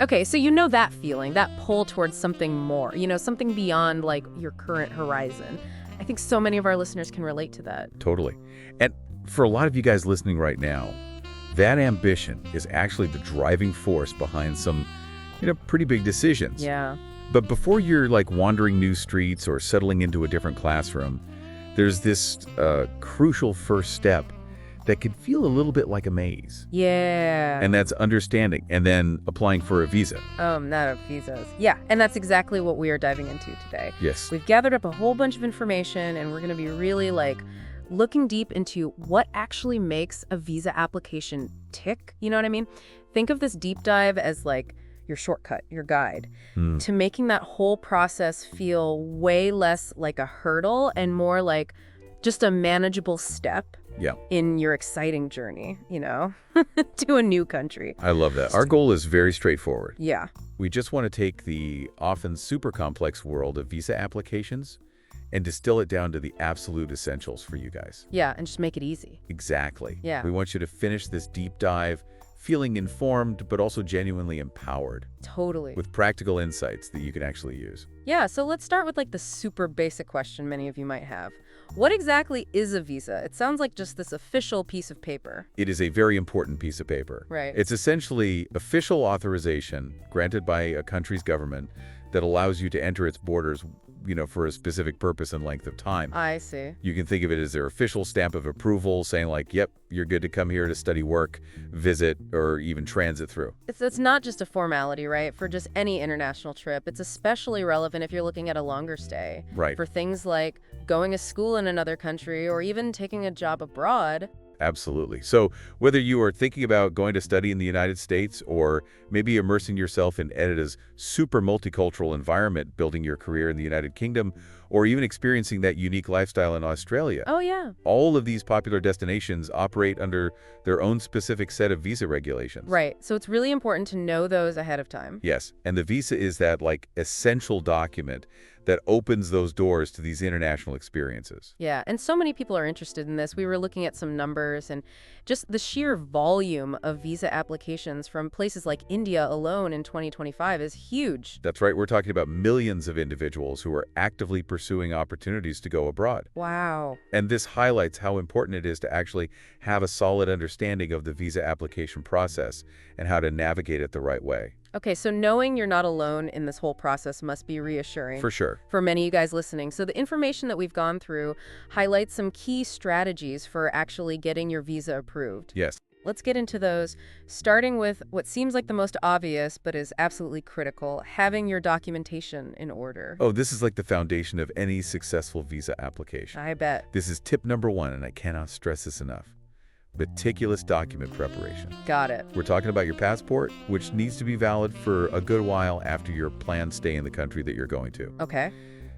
Okay, so you know that feeling, that pull towards something more, something beyond like your current horizon. I think so many of our listeners can relate to that. Totally. And for a lot of you guys listening right now, that ambition is actually the driving force behind some, pretty big decisions. Yeah. But before you're like wandering new streets or settling into a different classroom, there's this crucial first step that could feel a little bit like a maze. Yeah. And that's understanding and then applying for a visa. Not of visas. Yeah, and that's exactly what we are diving into today. Yes. We've gathered up a whole bunch of information, and we're going to be really looking deep into what actually makes a visa application tick. You know what I mean? Think of this deep dive as your shortcut, your guide, to making that whole process feel way less like a hurdle and more like just a manageable step in your exciting journey, to a new country. I love that. Our goal is very straightforward. Yeah. We just want to take the often super complex world of visa applications and distill it down to the absolute essentials for you guys. Yeah, and just make it easy. Exactly. Yeah. We want you to finish this deep dive feeling informed, but also genuinely empowered. Totally. With practical insights that you can actually use. Yeah, so let's start with the super basic question many of you might have. What exactly is a visa? It sounds like just this official piece of paper. It is a very important piece of paper. Right. It's essentially official authorization granted by a country's government that allows you to enter its borders, for a specific purpose and length of time. I see. You can think of it as their official stamp of approval saying yep, you're good to come here to study, work, visit, or even transit through. It's not just a formality, right? For just any international trip. It's especially relevant if you're looking at a longer stay. Right. For things like going to school in another country or even taking a job abroad. Absolutely. So whether you are thinking about going to study in the United States or maybe immersing yourself in Canada's super multicultural environment, building your career in the United Kingdom, or even experiencing that unique lifestyle in Australia. Oh, yeah. All of these popular destinations operate under their own specific set of visa regulations. Right. So it's really important to know those ahead of time. Yes. And the visa is that essential document that opens those doors to these international experiences. Yeah, and so many people are interested in this. We were looking at some numbers, and just the sheer volume of visa applications from places like India alone in 2025 is huge. That's right. We're talking about millions of individuals who are actively pursuing opportunities to go abroad. Wow. And this highlights how important it is to actually have a solid understanding of the visa application process and how to navigate it the right way. Okay, so knowing you're not alone in this whole process must be reassuring. For sure. For many of you guys listening. So the information that we've gone through highlights some key strategies for actually getting your visa approved. Yes. Let's get into those, starting with what seems like the most obvious but is absolutely critical, having your documentation in order. Oh, this is like the foundation of any successful visa application. I bet. This is tip number 1, and I cannot stress this enough. Meticulous document preparation. Got it. We're talking about your passport, which needs to be valid for a good while after your planned stay in the country that you're going to. Okay.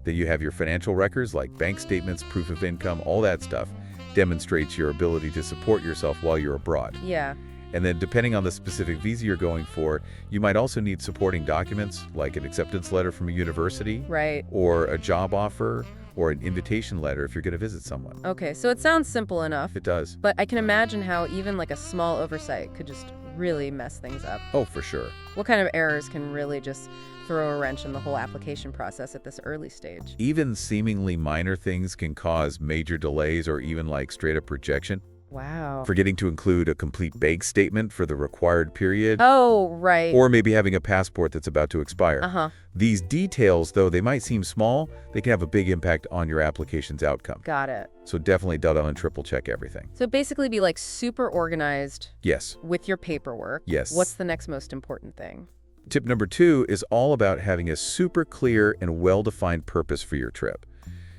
Then you have your financial records like bank statements, proof of income, all that stuff demonstrates your ability to support yourself while you're abroad. Yeah. And then depending on the specific visa you're going for, you might also need supporting documents like an acceptance letter from a university. Right. Or a job offer or an invitation letter if you're going to visit someone. Okay, so it sounds simple enough. It does. But I can imagine how even a small oversight could just really mess things up. Oh, for sure. What kind of errors can really just throw a wrench in the whole application process at this early stage? Even seemingly minor things can cause major delays or even straight up rejection. Wow. Forgetting to include a complete bank statement for the required period. Oh, right. Or maybe having a passport that's about to expire. Uh-huh. These details, though they might seem small, they can have a big impact on your application's outcome. Got it. So definitely double and triple check everything. So basically be super organized. Yes. With your paperwork. Yes. What's the next most important thing? Tip number 2 is all about having a super clear and well-defined purpose for your trip.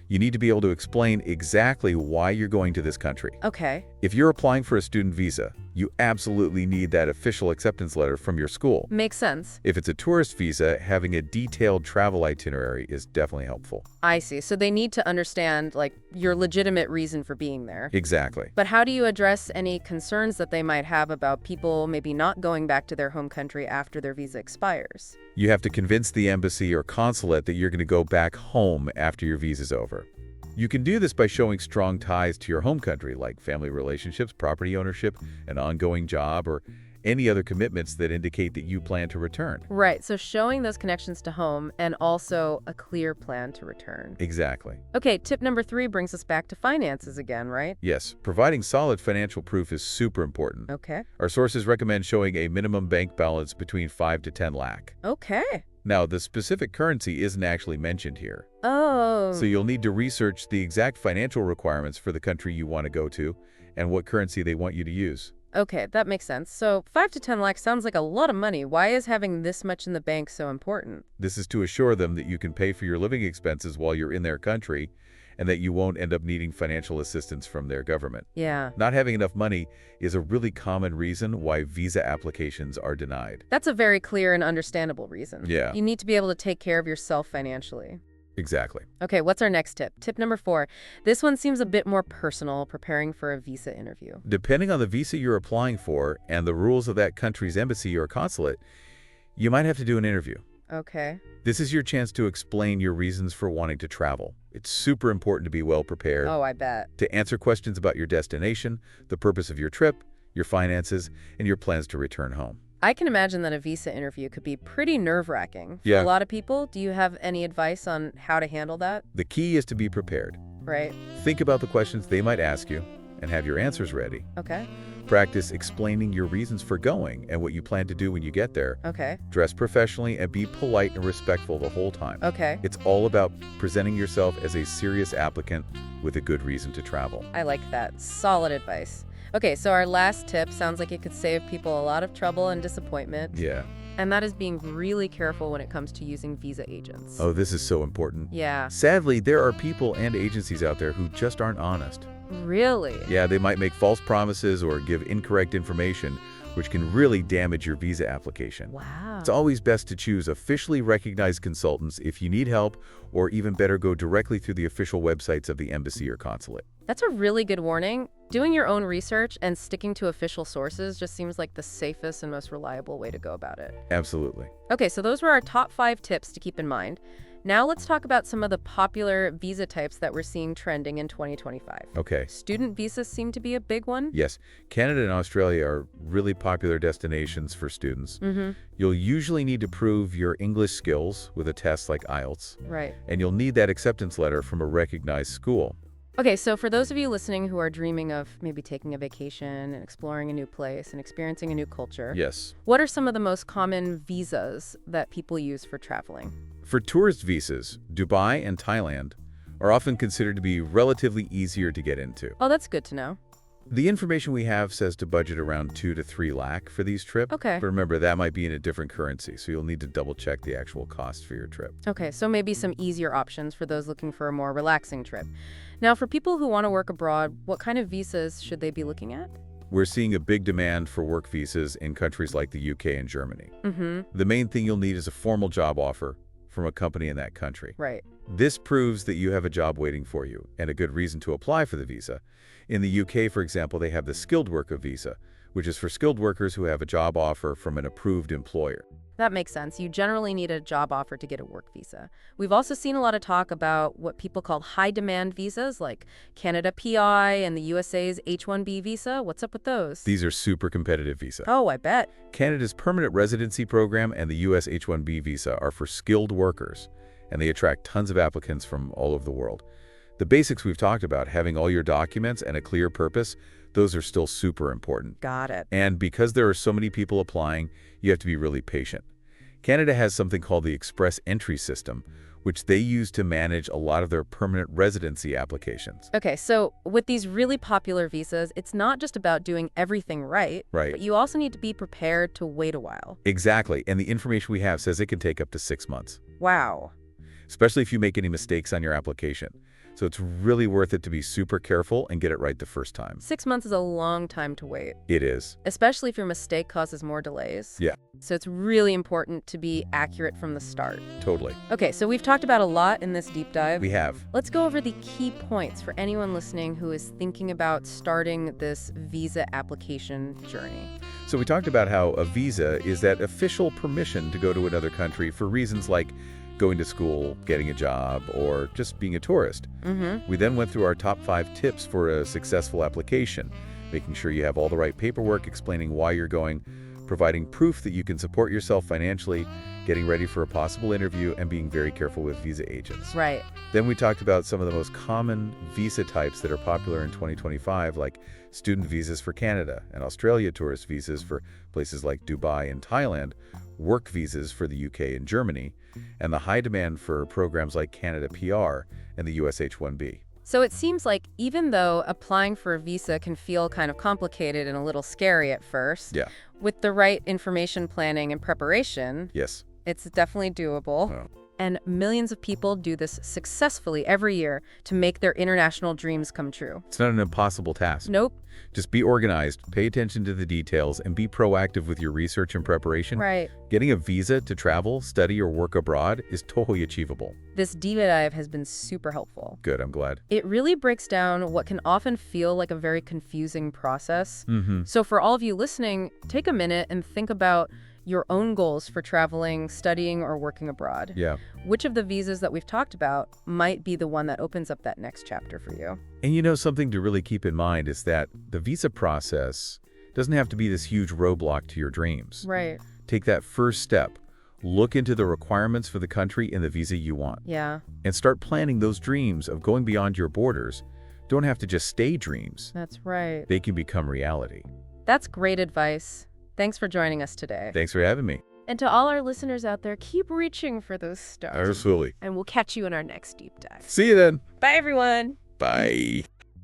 You need to be able to explain exactly why you're going to this country. Okay. If you're applying for a student visa, you absolutely need that official acceptance letter from your school. Makes sense. If it's a tourist visa, having a detailed travel itinerary is definitely helpful. I see. So they need to understand, your legitimate reason for being there. Exactly. But how do you address any concerns that they might have about people maybe not going back to their home country after their visa expires? You have to convince the embassy or consulate that you're going to go back home after your visa's over. You can do this by showing strong ties to your home country, like family relationships, property ownership, an ongoing job, or any other commitments that indicate that you plan to return. Right, so showing those connections to home and also a clear plan to return. Exactly. Okay, tip number 3 brings us back to finances again, right? Yes, providing solid financial proof is super important. Okay. Our sources recommend showing a minimum bank balance between 5 to 10 lakh. Okay. Now, the specific currency isn't actually mentioned here. Oh. So you'll need to research the exact financial requirements for the country you want to go to and what currency they want you to use. Okay, that makes sense. So 5 to 10 lakhs sounds like a lot of money. Why is having this much in the bank so important? This is to assure them that you can pay for your living expenses while you're in their country and that you won't end up needing financial assistance from their government. Yeah. Not having enough money is a really common reason why visa applications are denied. That's a very clear and understandable reason. Yeah. You need to be able to take care of yourself financially. Exactly. Okay, what's our next tip? Tip number 4. This one seems a bit more personal, preparing for a visa interview. Depending on the visa you're applying for and the rules of that country's embassy or consulate, you might have to do an interview. Okay. This is your chance to explain your reasons for wanting to travel. It's super important to be well prepared. Oh, I bet. To answer questions about your destination, the purpose of your trip, your finances, and your plans to return home. I can imagine that a visa interview could be pretty nerve-wracking. For Yeah. a lot of people, do you have any advice on how to handle that? The key is to be prepared. Right. Think about the questions they might ask you and have your answers ready. Okay. Practice explaining your reasons for going and what you plan to do when you get there. Okay. Dress professionally and be polite and respectful the whole time. Okay. It's all about presenting yourself as a serious applicant with a good reason to travel. I like that. Solid advice. Okay, so our last tip sounds like it could save people a lot of trouble and disappointment. Yeah. And that is being really careful when it comes to using visa agents. Oh, this is so important. Yeah. Sadly, there are people and agencies out there who just aren't honest. Really? Yeah, they might make false promises or give incorrect information, which can really damage your visa application. Wow. It's always best to choose officially recognized consultants if you need help, or even better, go directly through the official websites of the embassy or consulate. That's a really good warning. Doing your own research and sticking to official sources just seems like the safest and most reliable way to go about it. Absolutely. Okay, so those were our top 5 tips to keep in mind. Now let's talk about some of the popular visa types that we're seeing trending in 2025. Okay. Student visas seem to be a big one. Yes, Canada and Australia are really popular destinations for students. You'll usually need to prove your English skills with a test like IELTS, Right. and you'll need that acceptance letter from a recognized school. Okay, so for those of you listening who are dreaming of maybe taking a vacation and exploring a new place and experiencing a new culture, Yes. what are some of the most common visas that people use for traveling? For tourist visas, Dubai and Thailand are often considered to be relatively easier to get into. Oh, that's good to know. The information we have says to budget around 2 to 3 lakh for these trips. Okay. But remember, that might be in a different currency, so you'll need to double check the actual cost for your trip. Okay, so maybe some easier options for those looking for a more relaxing trip. Now, for people who want to work abroad, what kind of visas should they be looking at? We're seeing a big demand for work visas in countries like the UK and Germany. Mm-hmm. The main thing you'll need is a formal job offer from a company in that country. Right. This proves that you have a job waiting for you and a good reason to apply for the visa. In the UK, for example, they have the skilled worker visa, which is for skilled workers who have a job offer from an approved employer. That makes sense. You generally need a job offer to get a work visa. We've also seen a lot of talk about what people call high-demand visas, like Canada PI and the USA's H-1B visa. What's up with those? These are super competitive visas. Oh, I bet. Canada's permanent residency program and the US H-1B visa are for skilled workers, and they attract tons of applicants from all over the world. The basics we've talked about, having all your documents and a clear purpose, those are still super important. Got it. And because there are so many people applying, you have to be really patient. Canada has something called the Express Entry System, which they use to manage a lot of their permanent residency applications. Okay, so with these really popular visas, it's not just about doing everything right, Right. but you also need to be prepared to wait a while. Exactly, and the information we have says it can take up to 6 months, Wow. especially if you make any mistakes on your application. So it's really worth it to be super careful and get it right the first time. 6 months is a long time to wait, It is. especially if your mistake causes more delays. Yeah. So it's really important to be accurate from the start. Totally. Okay, so we've talked about a lot in this deep dive. We have. Let's go over the key points for anyone listening who is thinking about starting this visa application journey. So we talked about how a visa is that official permission to go to another country for reasons like going to school, getting a job, or just being a tourist. We then went through our top 5 tips for a successful application, making sure you have all the right paperwork explaining why you're going, providing proof that you can support yourself financially, getting ready for a possible interview, and being very careful with visa agents. Right. Then we talked about some of the most common visa types that are popular in 2025, like student visas for Canada and Australia, tourist visas for places like Dubai and Thailand, work visas for the UK and Germany, and the high demand for programs like Canada PR and the US H-1B. So it seems like even though applying for a visa can feel kind of complicated and a little scary at first, Yeah. with the right information planning and preparation, Yes. it's definitely doable. Oh. And millions of people do this successfully every year to make their international dreams come true. It's not an impossible task. Nope. Just be organized, pay attention to the details, and be proactive with your research and preparation. Right. Getting a visa to travel, study, or work abroad is totally achievable. This diva dive has been super helpful. Good, I'm glad. It really breaks down what can often feel like a very confusing process. So for all of you listening, take a minute and think about your own goals for traveling, studying, or working abroad. Yeah. Which of the visas that we've talked about might be the one that opens up that next chapter for you? And you know, something to really keep in mind is that the visa process doesn't have to be this huge roadblock to your dreams. Right. Take that first step. Look into the requirements for the country and the visa you want. Yeah, And start planning those dreams of going beyond your borders. Don't have to just stay dreams. that's right. They can become reality. That's great advice. Thanks for joining us today. Thanks for having me. And to all our listeners out there, keep reaching for those stars. Absolutely. And we'll catch you in our next deep dive. See you then. Bye, everyone. Bye.